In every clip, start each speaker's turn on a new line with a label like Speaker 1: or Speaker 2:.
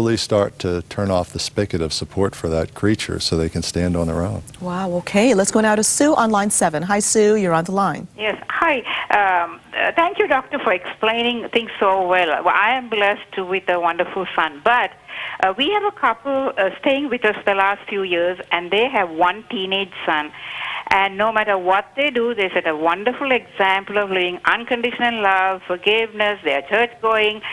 Speaker 1: slowly start to turn off the spigot of support for that creature so they can stand on their own.
Speaker 2: Wow, okay. Let's go now to Sue on line 7. Hi, Sue, you're on the line.
Speaker 3: Yes, hi. Thank you, doctor, for explaining things so well. I am blessed with a wonderful son, but we have a couple staying with us the last few years, and they have one teenage son. And no matter what they do, they set a wonderful example of living unconditional love, forgiveness, they are church-going,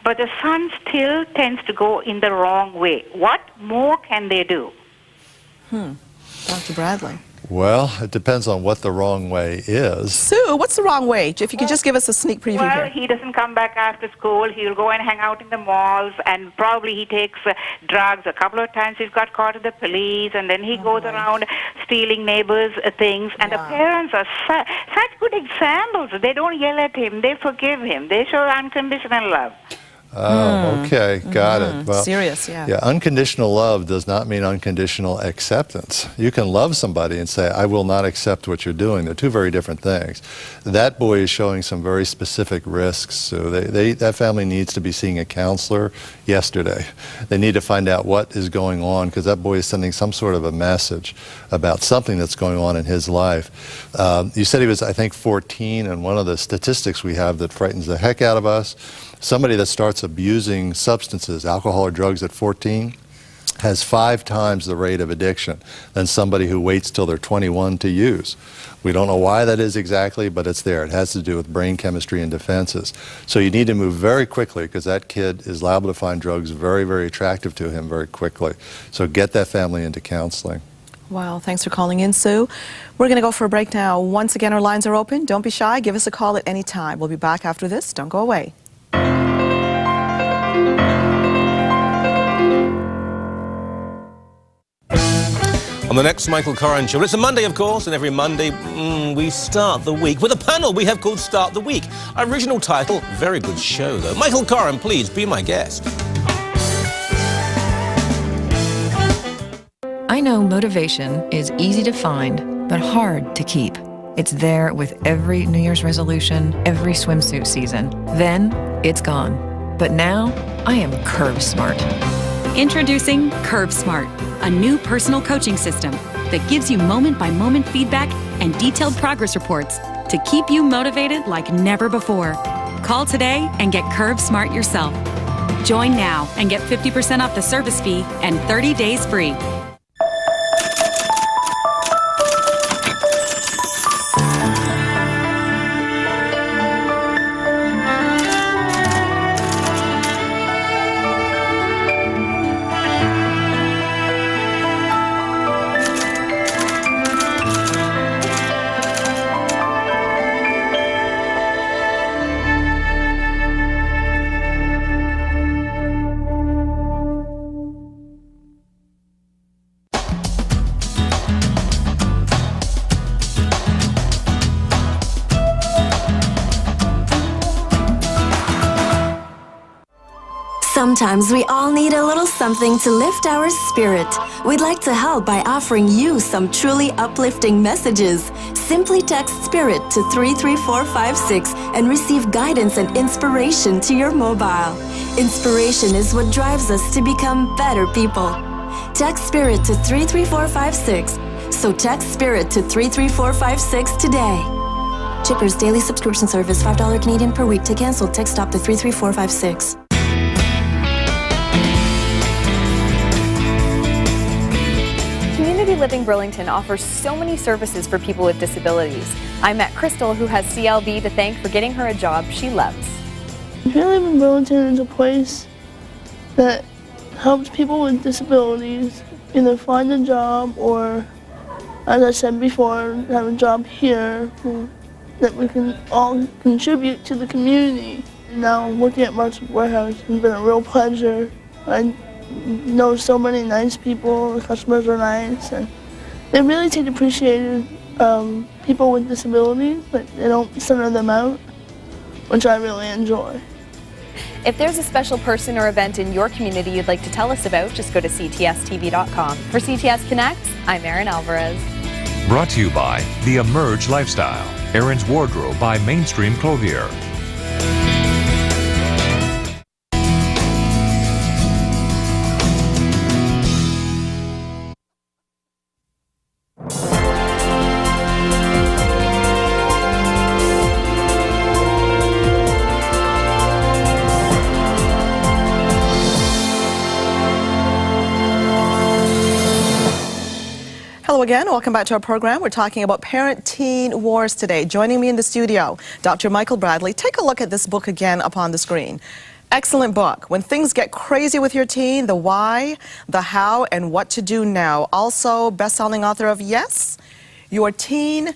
Speaker 3: but the son still tends to go in the wrong way. What more can they do?
Speaker 2: Dr. Bradley.
Speaker 1: Well, it depends on what the wrong way is.
Speaker 2: Sue, what's the wrong way? If you could just give us a sneak preview
Speaker 3: Well,
Speaker 2: here.
Speaker 3: he doesn't come back after school. He'll go and hang out in the malls, and probably he takes drugs. A couple of times he's got caught with the police, and then he goes around stealing neighbors' things. And the parents are such good examples. They don't yell at him. They forgive him. They show unconditional love.
Speaker 1: Oh, okay, got it. Well,
Speaker 2: serious, yeah.
Speaker 1: Yeah, unconditional love does not mean unconditional acceptance. You can love somebody and say, I will not accept what you're doing. They're two very different things. That boy is showing some very specific risks, so that family needs to be seeing a counselor yesterday. They need to find out what is going on, because that boy is sending some sort of a message about something that's going on in his life. You said he was, I think, 14, and one of the statistics we have that frightens the heck out of us, somebody that starts abusing substances, alcohol or drugs at 14, has 5 times the rate of addiction than somebody who waits till they're 21 to use. We don't know why that is exactly, but it's there. It has to do with brain chemistry and defenses. So you need to move very quickly, because that kid is liable to find drugs very, very attractive to him very quickly. So get that family into counseling.
Speaker 2: Wow, thanks for calling in, Sue. We're going to go for a break now. Once again, our lines are open. Don't be shy. Give us a call at any time. We'll be back after this. Don't go away.
Speaker 4: On the next Michael Koren Show. It's a Monday, of course, and every Monday we start the week with a panel we have called Start the Week. Original title, very good show, though. Michael Koren, please be my guest.
Speaker 5: I know motivation is easy to find, but hard to keep. It's there with every New Year's resolution, every swimsuit season. Then it's gone. But now I am Curve Smart.
Speaker 6: Introducing Curve Smart, a new personal coaching system that gives you moment-by-moment feedback and detailed progress reports to keep you motivated like never before. Call today and get Curve Smart yourself. Join now and get 50% off the service fee and 30 days free.
Speaker 7: Sometimes we all need a little something to lift our spirit. We'd like to help by offering you some truly uplifting messages. Simply text SPIRIT to 33456 and receive guidance and inspiration to your mobile. Inspiration is what drives us to become better people. Text SPIRIT to 33456. So text SPIRIT to 33456 today. Chippers Daily Subscription Service, $5 Canadian per week. To cancel, text STOP to 33456.
Speaker 8: Community Living Burlington offers so many services for people with disabilities. I met Crystal, who has CLB, to thank for getting her a job she loves.
Speaker 9: Community Living Burlington is a place that helps people with disabilities either find a job or, as I said before, have a job here that we can all contribute to the community. And now working at Mark's Warehouse has been a real pleasure. I know so many nice people, the customers are nice, and they really take appreciated people with disabilities, but they don't center them out, which I really enjoy.
Speaker 8: If there's a special person or event in your community you'd like to tell us about, just go to ctstv.com. For CTS Connects, I'm Erin Alvarez.
Speaker 10: Brought to you by The Emerge Lifestyle, Erin's Wardrobe by Mainstream Clothier.
Speaker 2: again, welcome back to our program. We're talking about parent-teen wars today. Joining me in the studio, Dr. Michael Bradley. Take a look at this book again up on the screen. Excellent book. When things get crazy with your teen, the why, the how, and what to do now. Also, best-selling author of Yes, Your Teen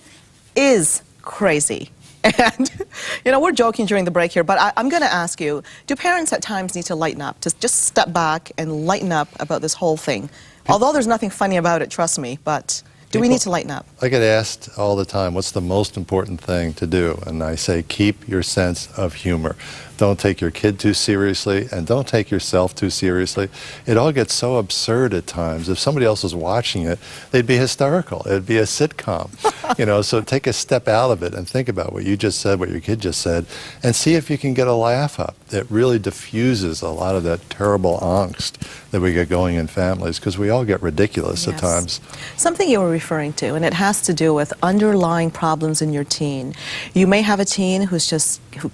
Speaker 2: is Crazy. And, you know, we're joking during the break here, but I'm going to ask you, do parents at times need to lighten up, to just step back and lighten up about this whole thing? Although there's nothing funny about it, trust me, but do we need to lighten up?
Speaker 1: I get asked all the time, what's the most important thing to do? And I say, keep your sense of humor. Don't take your kid too seriously, and don't take yourself too seriously. It all gets so absurd at times. If somebody else was watching it, they'd be hysterical. It'd be a sitcom. You know, so take a step out of it and think about what you just said, what your kid just said, and see if you can get a laugh up. It really diffuses a lot of that terrible angst that we get going in families, because we all get ridiculous at times.
Speaker 2: Something you were referring to, and it has to do with underlying problems in your teen. You may have a teen who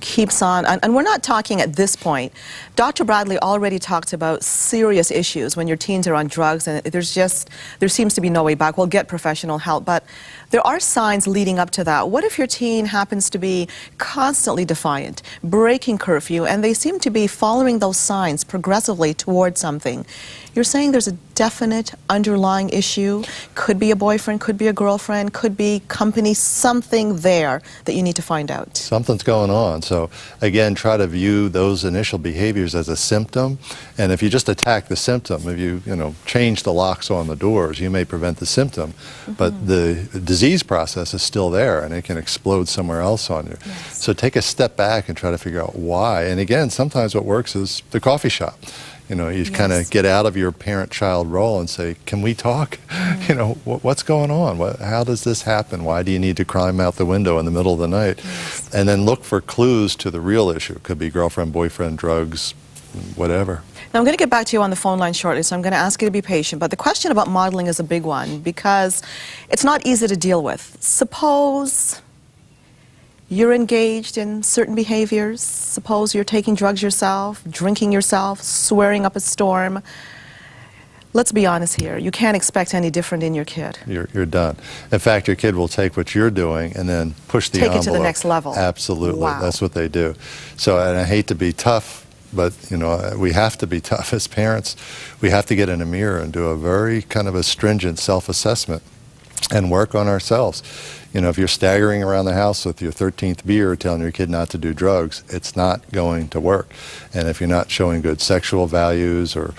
Speaker 2: keeps on, and we're not talking at this point. Dr. Bradley already talked about serious issues when your teens are on drugs, and there seems to be no way back. We'll get professional help, but there are signs leading up to that. What if your teen happens to be constantly defiant, breaking curfew, and they seem to be following those signs progressively towards something? You're saying there's a definite underlying issue. Could be a boyfriend, could be a girlfriend, could be company, something there that you need to find out.
Speaker 1: Something's going on. So again, try to view those initial behaviors as a symptom. And if you just attack the symptom, if you change the locks on the doors, you may prevent the symptom. But the disease process is still there, and it can explode somewhere else on you. So take a step back and try to figure out why. And again, sometimes what works is the coffee shop. You know, you kind of get out of your parent-child role and say, can we talk? You know, what's going on? How does this happen? Why do you need to climb out the window in the middle of the night? And then look for clues to the real issue. It could be girlfriend, boyfriend, drugs, whatever.
Speaker 2: Now, I'm going to get back to you on the phone line shortly, so I'm going to ask you to be patient. But the question about modeling is a big one, because it's not easy to deal with. Suppose you're engaged in certain behaviors. Suppose you're taking drugs yourself, drinking yourself, swearing up a storm. Let's be honest here. You can't expect any different in your kid.
Speaker 1: You're done. In fact, your kid will take what you're doing and then push the envelope.
Speaker 2: Take it to the next level.
Speaker 1: Absolutely.
Speaker 2: Wow.
Speaker 1: That's what they do. So, and I hate to be tough, but we have to be tough as parents. We have to get in a mirror and do a very kind of a stringent self-assessment and work on ourselves. You know, if you're staggering around the house with your 13th beer telling your kid not to do drugs, it's not going to work. And if you're not showing good sexual values or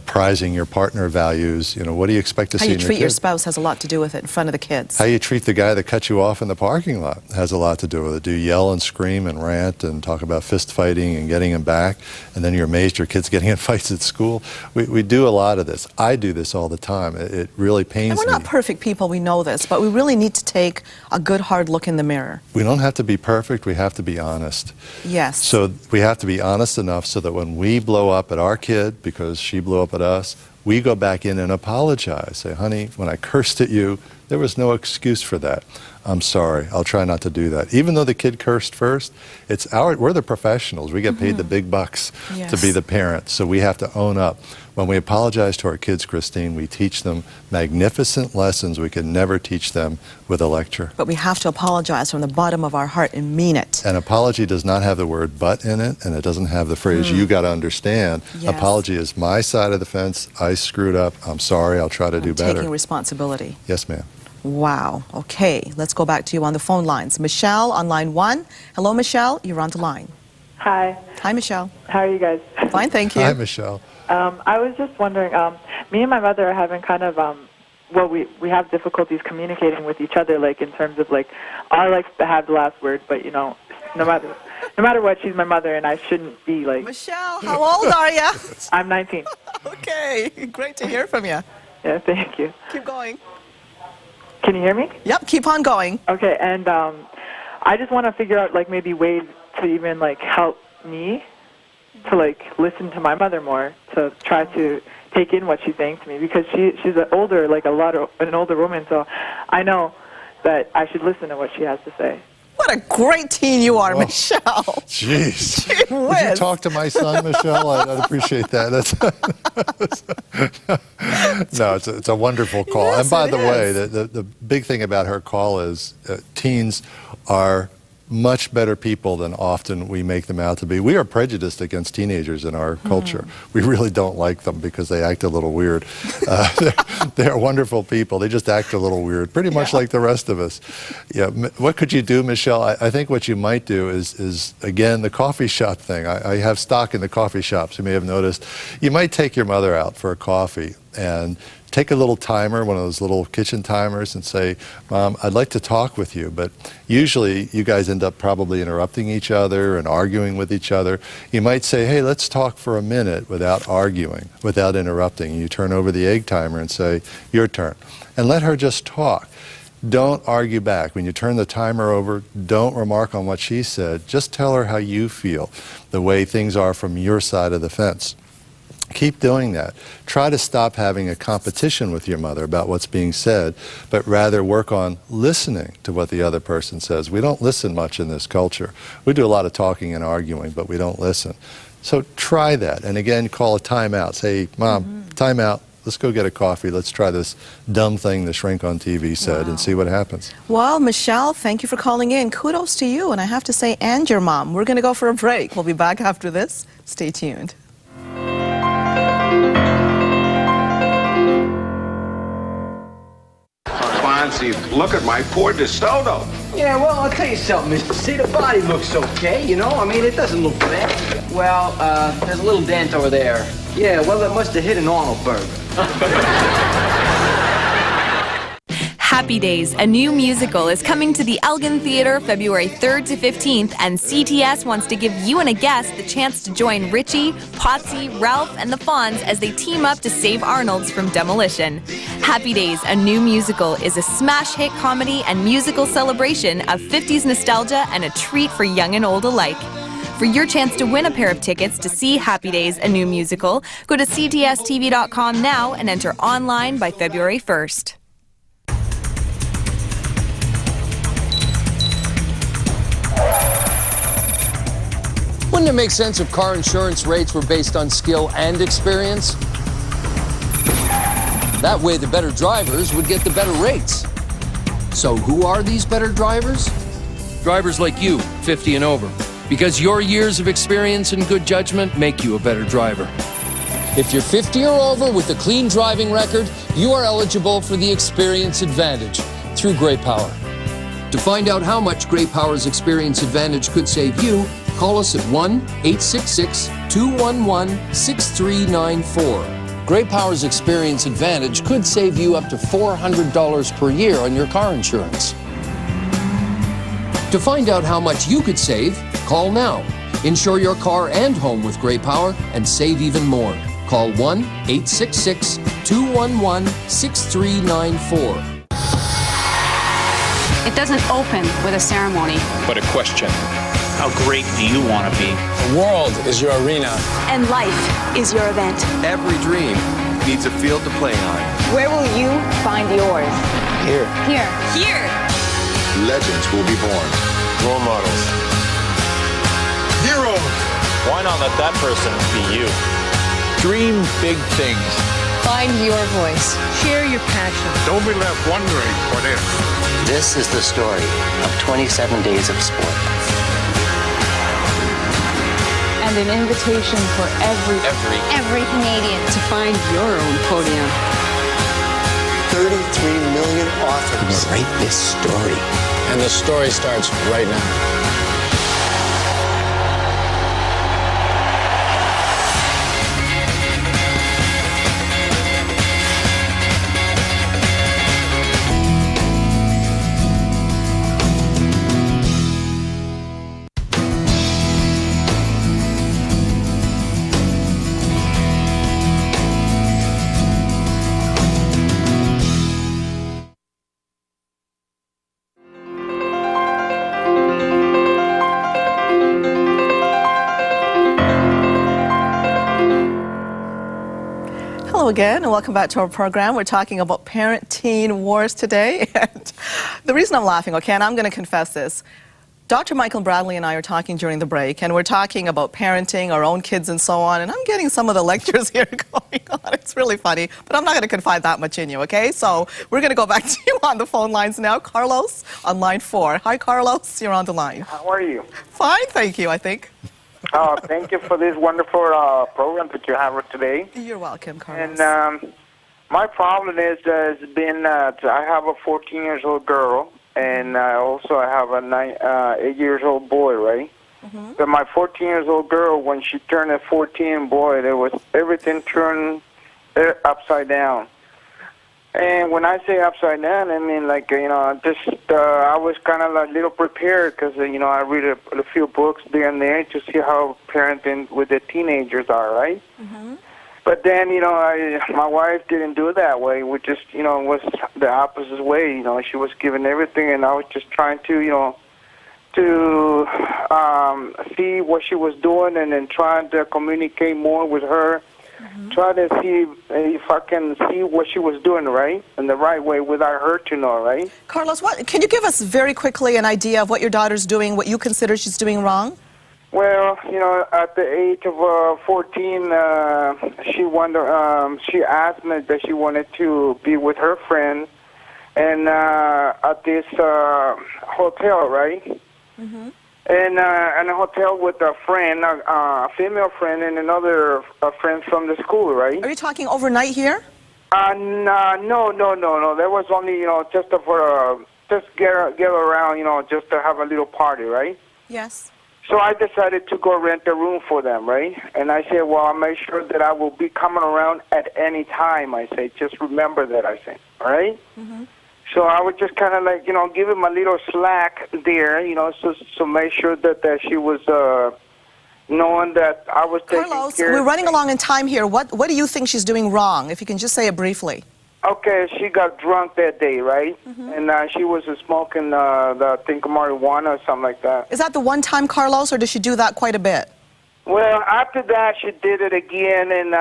Speaker 1: prizing your partner values, what do you expect to see in your kid?
Speaker 2: How you treat your spouse has a lot to do with it in front of the kids.
Speaker 1: How you treat the guy that cut you off in the parking lot has a lot to do with it. Do you yell and scream and rant and talk about fist fighting and getting him back, and then you're amazed your kid's getting in fights at school? We do a lot of this. I do this all the time. It really pains me.
Speaker 2: And we're not perfect people, we know this, but we really need to take a good hard look in the mirror.
Speaker 1: We don't have to be perfect, we have to be honest.
Speaker 2: Yes.
Speaker 1: So we have to be honest enough so that when we blow up at our kid because she blew up at us, we go back in and apologize. Say, honey, when I cursed at you, there was no excuse for that. I'm sorry. I'll try not to do that. Even though the kid cursed first, we're the professionals. We get paid the big bucks to be the parents. So we have to own up. When we apologize to our kids, Christine, we teach them magnificent lessons we could never teach them with a lecture.
Speaker 2: But we have to apologize from the bottom of our heart and mean it.
Speaker 1: An apology does not have the word but in it, and it doesn't have the phrase you got to understand.
Speaker 2: Yes.
Speaker 1: Apology is my side of the fence. I screwed up. I'm sorry. I'll try to do better.
Speaker 2: Taking responsibility.
Speaker 1: Yes, ma'am.
Speaker 2: Wow. Okay. Let's go back to you on the phone lines. Michelle on line 1. Hello, Michelle. You're on the line.
Speaker 11: Hi.
Speaker 2: Hi, Michelle.
Speaker 11: How are you guys?
Speaker 2: Fine, thank you.
Speaker 1: Hi, Michelle.
Speaker 11: I was just wondering, me and my mother are having kind of, we have difficulties communicating with each other, like in terms of like, I like to have the last word, but no matter what, she's my mother, and I shouldn't be like.
Speaker 2: Michelle, how old are you?
Speaker 11: I'm 19.
Speaker 2: Okay, great to hear from you.
Speaker 11: Yeah, thank you.
Speaker 2: Keep going.
Speaker 11: Can you hear me?
Speaker 2: Yep, keep on going.
Speaker 11: Okay, and I just want to figure out like maybe ways to even like help me to like listen to my mother more, to try to take in what she's saying to me, because she's an older woman, so I know that I should listen to what she has to say.
Speaker 2: What a great teen you are, Michelle.
Speaker 1: Jeez.
Speaker 2: Gee
Speaker 1: Would you
Speaker 2: whiz.
Speaker 1: talk to my son, Michelle? I'd appreciate that. No, it's a wonderful call.
Speaker 2: Yes,
Speaker 1: and by
Speaker 2: it
Speaker 1: the way,
Speaker 2: is.
Speaker 1: the big thing about her call is teens are much better people than often we make them out to be. We are prejudiced against teenagers in our culture. We really don't like them because they act a little weird. They're wonderful people. They just act a little weird, pretty much like the rest of us. Yeah. What could you do, Michelle? I think what you might do is again, the coffee shop thing. I have stock in the coffee shops, you may have noticed. You might take your mother out for a coffee and take a little timer, one of those little kitchen timers, and say, Mom, I'd like to talk with you, but usually you guys end up probably interrupting each other and arguing with each other. You might say, hey, let's talk for a minute without arguing, without interrupting. You turn over the egg timer and say, your turn, and let her just talk. Don't argue back. When you turn the timer over, don't remark on what she said. Just tell her how you feel, the way things are from your side of the fence. Keep doing that. Try to stop having a competition with your mother about what's being said, but rather work on listening to what the other person says. We don't listen much in this culture. We do a lot of talking and arguing, but we don't listen. So try that. And again, call a timeout. Say, Mom, timeout. Let's go get a coffee. Let's try this dumb thing the shrink on TV said and see what happens.
Speaker 2: Well, Michelle, thank you for calling in. Kudos to you, and I have to say, and your mom. We're going to go for a break. We'll be back after this. Stay tuned.
Speaker 12: Clancy, look at my poor DeSoto.
Speaker 13: Yeah, well, I'll tell you something, mister. See, the body looks okay, you know? I mean, it doesn't look bad. Well, there's a little dent over there. Yeah, well, it must have hit an Arnold burger.
Speaker 6: Happy Days, a new musical, is coming to the Elgin Theatre February 3rd to 15th, and CTS wants to give you and a guest the chance to join Richie, Potsy, Ralph, and the Fonz as they team up to save Arnold's from demolition. Happy Days, a new musical, is a smash hit comedy and musical celebration of 50s nostalgia and a treat for young and old alike. For your chance to win a pair of tickets to see Happy Days, a new musical, go to ctstv.com now and enter online by February 1st.
Speaker 14: Wouldn't it make sense if car insurance rates were based on skill and experience? That way the better drivers would get the better rates. So who are these better drivers? Drivers like you, 50 and over. Because your years of experience and good judgment make you a better driver. If you're 50 or over with a clean driving record, you are eligible for the Experience Advantage through Gray Power. To find out how much Gray Power's Experience Advantage could save you, call us at 1-866-211-6394. Gray Power's Experience Advantage could save you up to $400 per year on your car insurance. To find out how much you could save, call now. Insure your car and home with Gray Power and save even more. Call 1-866-211-6394.
Speaker 15: It doesn't open with a ceremony,
Speaker 16: but a question. How great do you want to be?
Speaker 17: The world is your arena.
Speaker 18: And life is your event.
Speaker 19: Every dream needs a field to play on.
Speaker 18: Where will you find yours?
Speaker 19: Here.
Speaker 18: Here. Here.
Speaker 19: Legends will be born.
Speaker 16: Role models.
Speaker 19: Heroes.
Speaker 16: Why not let that person be you?
Speaker 17: Dream big things.
Speaker 18: Find your voice. Share your passion.
Speaker 12: Don't be left wondering what if.
Speaker 20: This is the story of 27 days of sport.
Speaker 18: And an invitation for every Canadian
Speaker 15: to find your own podium.
Speaker 20: 33 million authors write this story.
Speaker 17: And the story starts right now.
Speaker 2: Hello again, and welcome back to our program. We're talking about parent-teen wars today. And the reason I'm laughing, okay, and I'm going to confess this, Dr. Michael Bradley and I are talking during the break, and we're talking about parenting, our own kids, and so on. And I'm getting some of the lectures here going on. It's really funny, but I'm not going to confide that much in you, okay? So we're going to go back to you on the phone lines now. Carlos on line 4. Hi, Carlos. You're on the line.
Speaker 21: How are you?
Speaker 2: Fine, thank you, I think.
Speaker 21: Thank you for this wonderful program that you have today.
Speaker 2: You're welcome, Carlos.
Speaker 21: And my problem is has been I have a 14-year-old girl, and also I have a 8-year-old boy, right?
Speaker 2: Mm-hmm.
Speaker 21: But my 14-year-old girl, when she turned at 14, boy, there was everything turned upside down. And when I say upside down, I mean like I was kind of like a little prepared because I read a few books there and there to see how parenting with the teenagers are, right?
Speaker 2: Mm-hmm.
Speaker 21: But then, my wife didn't do it that way. We just, was the opposite way. She was giving everything, and I was just trying to, see what she was doing and then trying to communicate more with her.
Speaker 2: Mm-hmm.
Speaker 21: Try to see if I can see what she was doing right in the right way without her to know, right?
Speaker 2: Carlos, can you give us very quickly an idea of what your daughter's doing, what you consider she's doing wrong?
Speaker 21: Well, at the age of 14, she asked me that she wanted to be with her friend, and at this hotel, right?
Speaker 2: Mm-hmm.
Speaker 21: And in a hotel with a friend, a female friend, and another friend from the school, right?
Speaker 2: Are you talking overnight here?
Speaker 21: No. That was only, just for just get around, just to have a little party, right?
Speaker 2: Yes.
Speaker 21: So I decided to go rent a room for them, right? And I said, well, I'll make sure that I will be coming around at any time, I say. Just remember that, I say, all right?
Speaker 2: Mm-hmm.
Speaker 21: So I would just kind of like, give him a little slack there, so make sure that she was knowing that I was taking
Speaker 2: Carlos,
Speaker 21: care.
Speaker 2: we're running along in time here. What do you think she's doing wrong? If you can just say it briefly.
Speaker 21: Okay, she got drunk that day, right?
Speaker 2: Mm-hmm.
Speaker 21: And she was smoking, I think, marijuana or something like that.
Speaker 2: Is that the one time, Carlos, or does she do that quite a bit?
Speaker 21: Well, after that, she did it again, and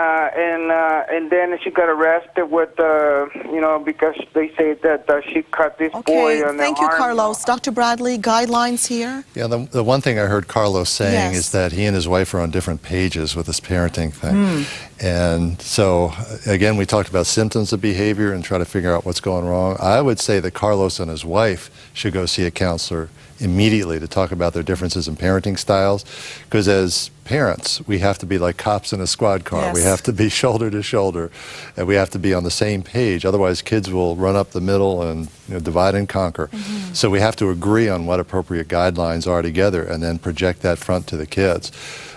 Speaker 21: then she got arrested with, because they say that she cut this boy on the arm.
Speaker 2: Thank you, Carlos. Dr. Bradley, guidelines here?
Speaker 1: Yeah, the one thing I heard Carlos saying is that he and his wife are on different pages with this parenting thing. And so, again, we talked about symptoms of behavior and try to figure out what's going wrong. I would say that Carlos and his wife should go see a counselor immediately to talk about their differences in parenting styles, because as parents, we have to be like cops in a squad car.
Speaker 2: Yes.
Speaker 1: We have to be shoulder to shoulder, and we have to be on the same page. Otherwise, kids will run up the middle and divide and conquer.
Speaker 2: Mm-hmm.
Speaker 1: So we have to agree on what appropriate guidelines are together and then project that front to the kids.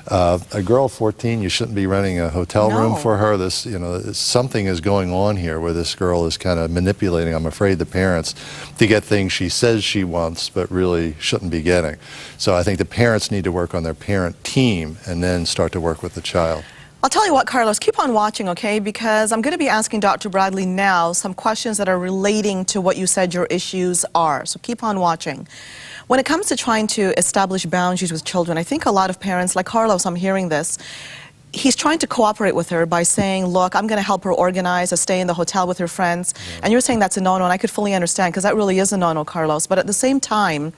Speaker 1: A girl 14, you shouldn't be renting a hotel room for her. This, something is going on here where this girl is kind of manipulating, I'm afraid, the parents to get things she says she wants but really shouldn't be getting. So I think the parents need to work on their parent team and then start to work with the child.
Speaker 2: I'll tell you what, Carlos, keep on watching, okay? Because I'm going to be asking Dr. Bradley now some questions that are relating to what you said your issues are. So keep on watching. When it comes to trying to establish boundaries with children, I think a lot of parents, like Carlos, I'm hearing this, he's trying to cooperate with her by saying, look, I'm going to help her organize a stay in the hotel with her friends. And you're saying that's a no-no, and I could fully understand, because that really is a no-no, Carlos. But at the same time,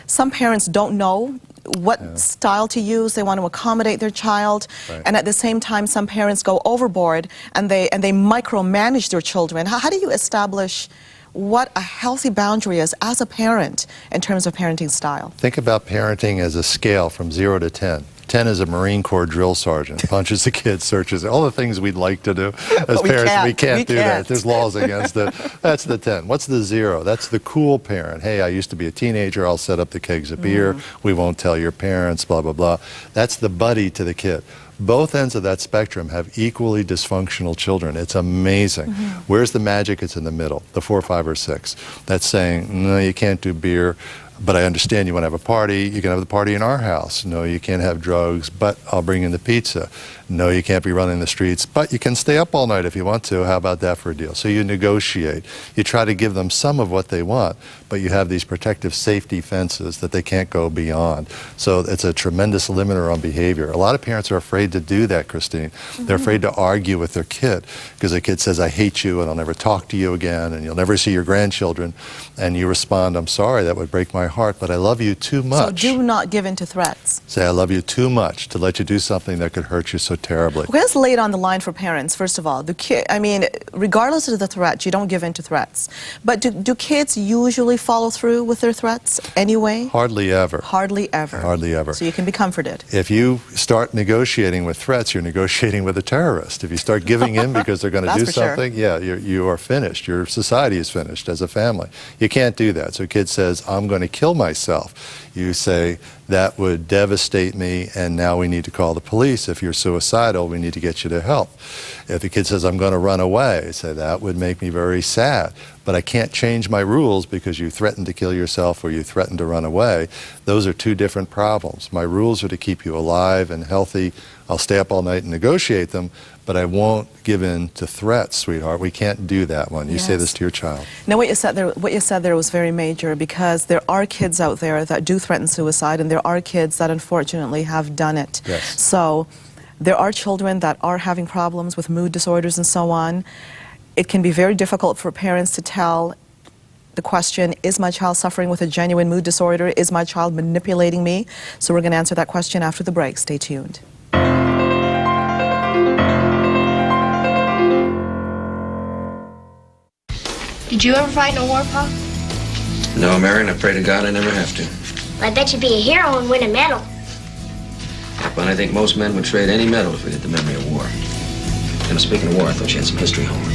Speaker 2: some parents don't know what style to use. They want to accommodate their child.
Speaker 1: Right.
Speaker 2: And at the same time, some parents go overboard and they micromanage their children. How do you establish what a healthy boundary is as a parent in terms of parenting style?
Speaker 1: Think about parenting as a scale from 0 to 10. 10 is a Marine Corps drill sergeant, punches the kid, searches, all the things we'd like to do as parents. We can't do that. There's laws against it. That's the 10. What's the 0? That's the cool parent. Hey, I used to be a teenager. I'll set up the kegs of beer. We won't tell your parents, blah, blah, blah. That's the buddy to the kid. Both ends of that spectrum have equally dysfunctional children. It's amazing. Where's the magic? It's in the middle, the 4, 5, or 6. That's saying, no, you can't do beer, but I understand you want to have a party. You can have the party in our house. No, you can't have drugs, but I'll bring in the pizza. No, you can't be running the streets, but you can stay up all night if you want to. How about that for a deal? So you negotiate. You try to give them some of what they want, but you have these protective safety fences that they can't go beyond. So it's a tremendous limiter on behavior. A lot of parents are afraid to do that, Christine. They're afraid to argue with their kid because the kid says, I hate you and I'll never talk to you again and you'll never see your grandchildren. And you respond, I'm sorry, that would break my my heart, but I love you too much.
Speaker 2: So do not give in to threats.
Speaker 1: Say, I love you too much to let you do something that could hurt you so terribly.
Speaker 2: Okay, let's lay it on the line for parents, first of all. Regardless of the threat, you don't give in to threats. But do kids usually follow through with their threats anyway?
Speaker 1: Hardly ever.
Speaker 2: Hardly ever.
Speaker 1: Hardly ever.
Speaker 2: So you can be comforted.
Speaker 1: If you start negotiating with threats, you're negotiating with a terrorist. If you start giving in because they're going to do something, yeah, you are finished. Your society is finished as a family. You can't do that. So a kid says, I'm going to kill myself. You say, that would devastate me, and now we need to call the police. If you're suicidal, we need to get you to help. If the kid says, I'm going to run away, say, that would make me very sad, but I can't change my rules because you threatened to kill yourself or you threatened to run away. Those are two different problems. My rules are to keep you alive and healthy. I'll stay up all night and negotiate them, but I won't give in to threats, sweetheart. We can't do that one. You say this to your child.
Speaker 2: Now, what you said there was very major, because there are kids out there that do threaten suicide, and there are kids that unfortunately have done it.
Speaker 1: Yes.
Speaker 2: So there are children that are having problems with mood disorders and so on. It can be very difficult for parents to tell the question, is my child suffering with a genuine mood disorder? Is my child manipulating me? So we're going to answer that question after the break. Stay tuned.
Speaker 3: Did you ever fight in a war, Pop?
Speaker 13: No, Marion, I pray to God I never have to.
Speaker 3: I bet you'd be a hero and win a medal.
Speaker 13: But I think most men would trade any medal if we get the memory of war. And speaking of war, I thought you had some history homework.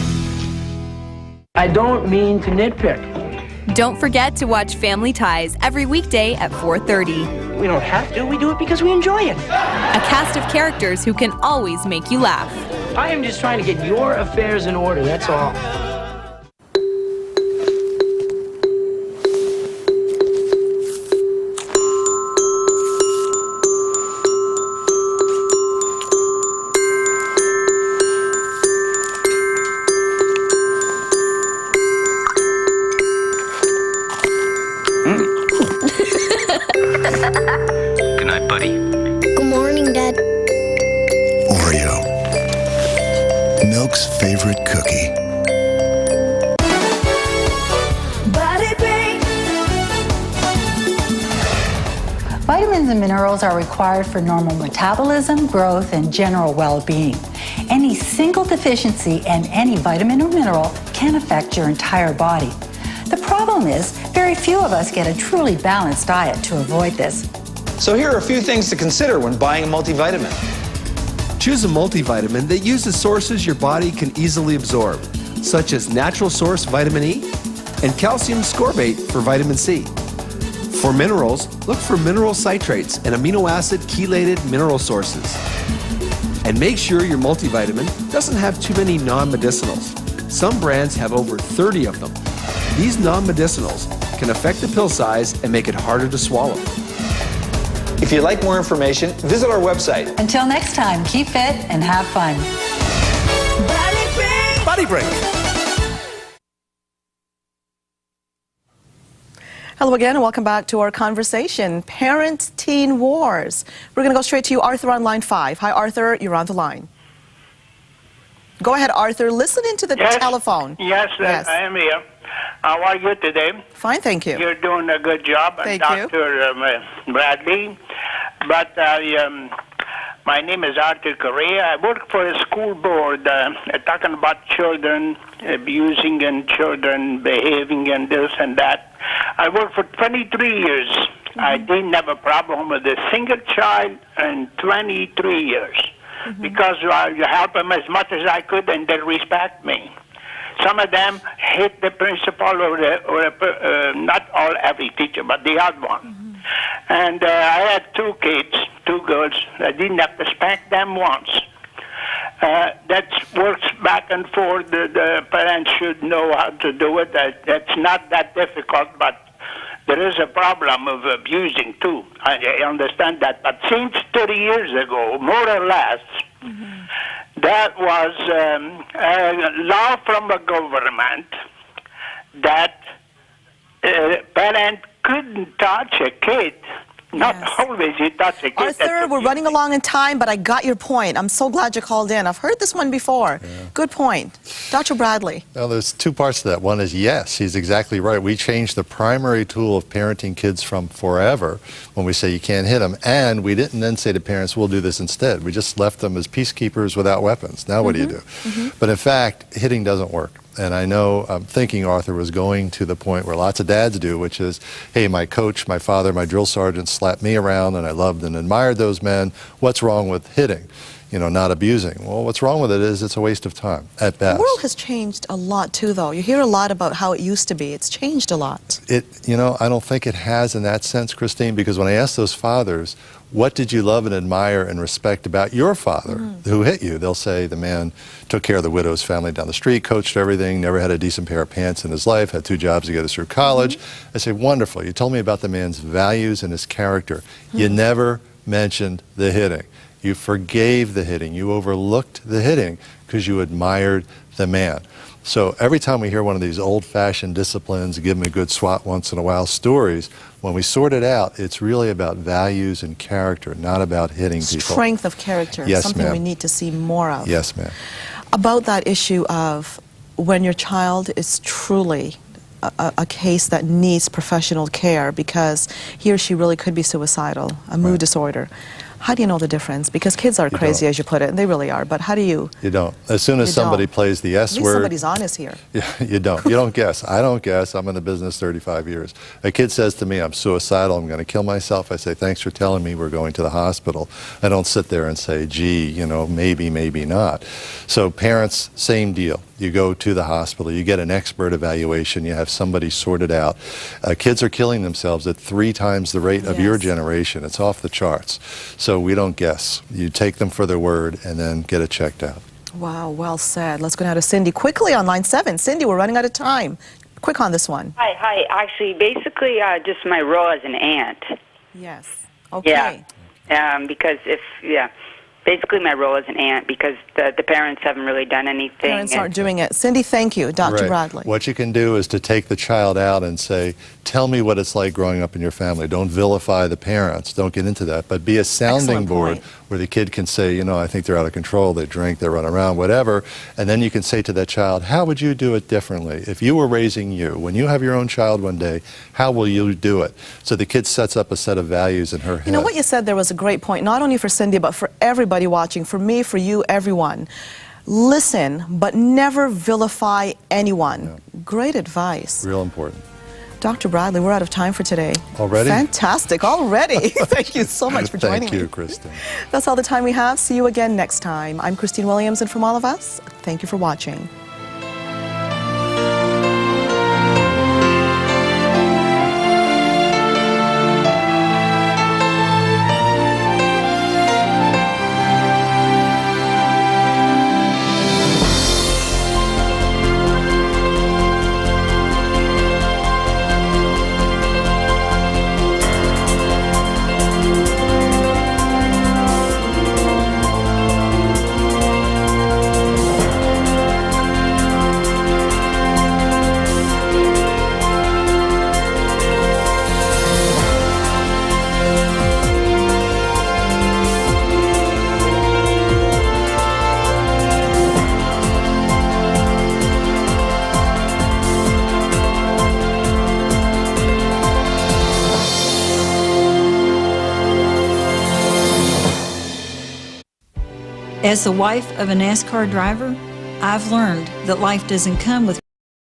Speaker 22: I don't mean to nitpick.
Speaker 23: Don't forget to watch Family Ties every weekday at 4:30.
Speaker 22: We don't have to, we do it because we enjoy it.
Speaker 23: A cast of characters who can always make you laugh.
Speaker 22: I am just trying to get your affairs in order, that's all.
Speaker 13: Good night, buddy.
Speaker 3: Good morning, Dad.
Speaker 24: Oreo. Milk's favorite cookie.
Speaker 25: Vitamins and minerals are required for normal metabolism, growth, and general well-being. Any single deficiency in any vitamin or mineral can affect your entire body. The problem is, very few of us get a truly balanced diet to avoid this.
Speaker 26: So here are a few things to consider when buying a multivitamin.
Speaker 27: Choose a multivitamin that uses sources your body can easily absorb, such as natural source vitamin E and calcium ascorbate for vitamin C. For minerals, look for mineral citrates and amino acid chelated mineral sources. And make sure your multivitamin doesn't have too many non-medicinals. Some brands have over 30 of them. These non-medicinals can affect the pill size and make it harder to swallow.
Speaker 26: If you'd like more information, visit our website.
Speaker 25: Until next time, keep fit and have fun.
Speaker 26: Body Break.
Speaker 2: Hello again, and welcome back to our conversation, Parent-Teen Wars. We're going to go straight to you, Arthur, on line 5. Hi, Arthur, you're on the line. Go ahead, Arthur. Listen into the telephone.
Speaker 28: Yes, I am here. How are you today?
Speaker 2: Fine, thank you.
Speaker 28: You're doing a good job.
Speaker 2: Thank
Speaker 28: I'm
Speaker 2: you.
Speaker 28: Dr. Bradley. But my name is Arthur Correa. I work for a school board talking about children abusing and children behaving and this and that. I worked for 23 years.
Speaker 2: Mm-hmm.
Speaker 28: I didn't have a problem with a single child in 23 years because I helped them as much as I could and they respect me. Some of them hate the principal or not all every teacher, but the odd one. And I had 2 kids, 2 girls. I didn't have to spank them once. That works back and forth. The parents should know how to do it. That's not that difficult, but there is a problem of abusing too. I understand that. But since 30 years ago, more or less, that was a law from the government that a parent couldn't touch a kid Not always. He does a good
Speaker 2: Arthur, we're running along in time, but I got your point. I'm so glad you called in. I've heard this one before. Good point. Dr. Bradley.
Speaker 1: Well, there's two parts to that. One is, yes, he's exactly right. We changed the primary tool of parenting kids from forever when we say you can't hit them, and we didn't then say to parents, we'll do this instead. We just left them as peacekeepers without weapons. Now what do you do? But in fact, hitting doesn't work. And I know, I'm thinking Arthur was going to the point where lots of dads do, which is, hey, my coach, my father, my drill sergeant slapped me around, and I loved and admired those men. What's wrong with hitting? You know, not abusing. Well, what's wrong with it is it's a waste of time, at best.
Speaker 2: The world has changed a lot, too, though. You hear a lot about how it used to be. It's changed a lot.
Speaker 1: You know, I don't think it has in that sense, Christine, because when I ask those fathers, what did you love and admire and respect about your father who hit you? They'll say the man took care of the widow's family down the street, coached everything, never had a decent pair of pants in his life, had 2 jobs to get us through college. I say, wonderful. You told me about the man's values and his character. You never mentioned the hitting. You forgave the hitting. You overlooked the hitting because you admired the man. So every time we hear one of these old-fashioned disciplines, give him a good swat once in a while stories, when we sort it out, it's really about values and character, not about hitting people.
Speaker 2: Strength of character,
Speaker 1: Yes,
Speaker 2: something
Speaker 1: ma'am.
Speaker 2: we need to see more of.
Speaker 1: Yes, ma'am.
Speaker 2: About that issue of when your child is truly a case that needs professional care because he or she really could be suicidal, a mood disorder. How do you know the difference? Because kids are crazy, as you put it, and they really are, but how do you?
Speaker 1: You don't. As soon as
Speaker 2: You
Speaker 1: somebody
Speaker 2: don't.
Speaker 1: plays the S
Speaker 2: At least
Speaker 1: word,
Speaker 2: somebody's honest here.
Speaker 1: you don't. You don't guess. I don't guess. I'm in the business 35 years. A kid says to me, I'm suicidal, I'm going to kill myself. I say, thanks for telling me, we're going to the hospital. I don't sit there and say, gee, you know, maybe, maybe not. So parents, same deal. You go to the hospital, you get an expert evaluation, you have somebody sort it out. Kids are killing themselves at 3 times the rate of your generation. It's off the charts. So we don't guess. You take them for their word and then get it checked out.
Speaker 2: Wow, well said. Let's go now to Cindy quickly on line 7. Cindy, we're running out of time. Quick on this one.
Speaker 4: Hi. Actually, basically, just my role as an aunt.
Speaker 2: Yes. Okay.
Speaker 4: Yeah. Basically my role as an aunt because the parents haven't really done anything.
Speaker 2: Parents aren't doing it. Cindy, thank you. Dr.
Speaker 1: Right.
Speaker 2: Bradley.
Speaker 1: What you can do is to take the child out and say, tell me what it's like growing up in your family. Don't vilify the parents. Don't get into that. But be a sounding
Speaker 2: Excellent
Speaker 1: board
Speaker 2: point.
Speaker 1: where the kid can say, you know, I think they're out of control. They drink, they run around, whatever. And then you can say to that child, how would you do it differently? If you were raising you, when you have your own child one day, how will you do it? So the kid sets up a set of values in her head.
Speaker 2: You know, what you said there was a great point, not only for Cindy, but for everybody watching, for me, for you, everyone. Listen, but never vilify anyone. Great advice.
Speaker 1: Real important.
Speaker 2: Dr. Bradley, we're out of time for today.
Speaker 1: Already?
Speaker 2: Fantastic, already. Thank you so much for joining me.
Speaker 1: Thank you, Kristen.
Speaker 2: That's all the time we have. See you again next time. I'm Christine Williams, and from all of us, thank you for watching.
Speaker 5: As the wife of a NASCAR driver, I've learned that life doesn't come with